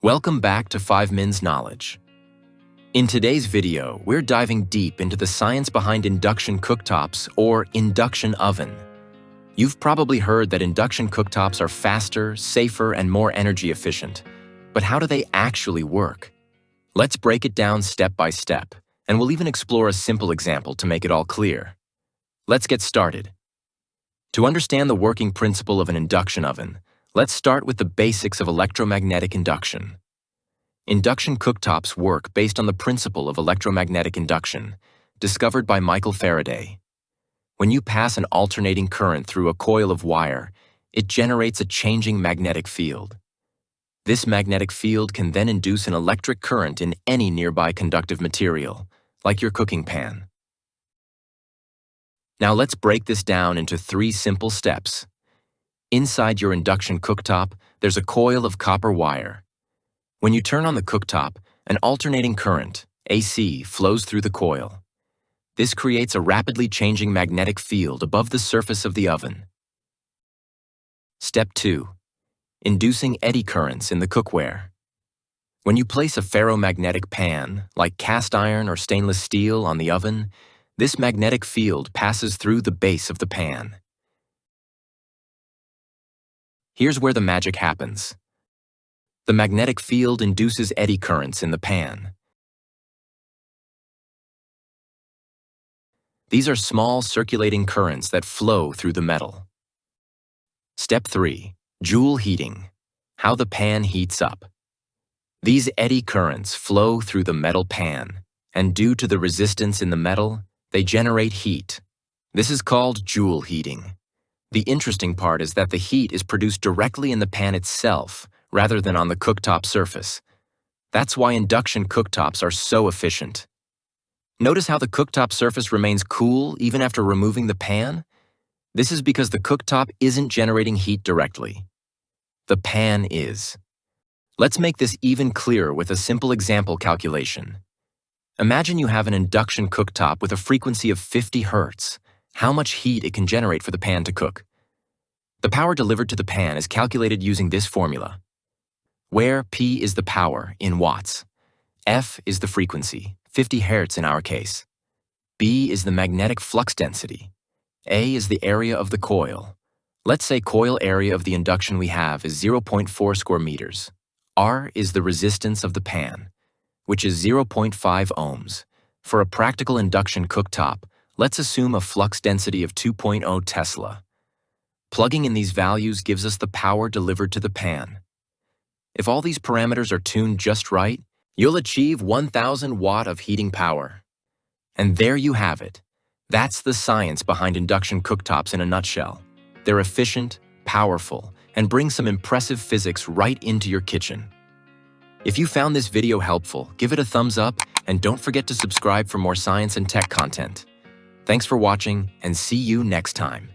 Welcome back to 5 Min's Knowledge. In today's video, we're diving deep into the science behind induction cooktops or induction oven. You've probably heard that induction cooktops are faster, safer, and more energy efficient. But how do they actually work? Let's break it down step by step, and we'll even explore a simple example to make it all clear. Let's get started. To understand the working principle of an induction oven, let's start with the basics of electromagnetic induction. Induction cooktops work based on the principle of electromagnetic induction, discovered by Michael Faraday. When you pass an alternating current through a coil of wire, it generates a changing magnetic field. This magnetic field can then induce an electric current in any nearby conductive material, like your cooking pan. Now let's break this down into 3 simple steps. Inside your induction cooktop, there's a coil of copper wire. When you turn on the cooktop, an alternating current, AC, flows through the coil. This creates a rapidly changing magnetic field above the surface of the oven. Step 2. Inducing eddy currents in the cookware. When you place a ferromagnetic pan, like cast iron or stainless steel, on the oven, this magnetic field passes through the base of the pan. Here's where the magic happens. The magnetic field induces eddy currents in the pan. These are small circulating currents that flow through the metal. Step 3. Joule heating. How the pan heats up. These eddy currents flow through the metal pan, and due to the resistance in the metal, they generate heat. This is called joule heating. The interesting part is that the heat is produced directly in the pan itself, rather than on the cooktop surface. That's why induction cooktops are so efficient. Notice how the cooktop surface remains cool even after removing the pan? This is because the cooktop isn't generating heat directly. The pan is. Let's make this even clearer with a simple example calculation. Imagine you have an induction cooktop with a frequency of 50 Hz. How much heat it can generate for the pan to cook. The power delivered to the pan is calculated using this formula, where P is the power in watts, F is the frequency, 50 Hz in our case, B is the magnetic flux density, A is the area of the coil. Let's say coil area of the induction we have is 0.4 square meters. R is the resistance of the pan, which is 0.5 ohms. For a practical induction cooktop, let's assume a flux density of 2.0 Tesla. Plugging in these values gives us the power delivered to the pan. If all these parameters are tuned just right, you'll achieve 1,000 watt of heating power. And there you have it. That's the science behind induction cooktops in a nutshell. They're efficient, powerful, and bring some impressive physics right into your kitchen. If you found this video helpful, give it a thumbs up and don't forget to subscribe for more science and tech content. Thanks for watching, and see you next time.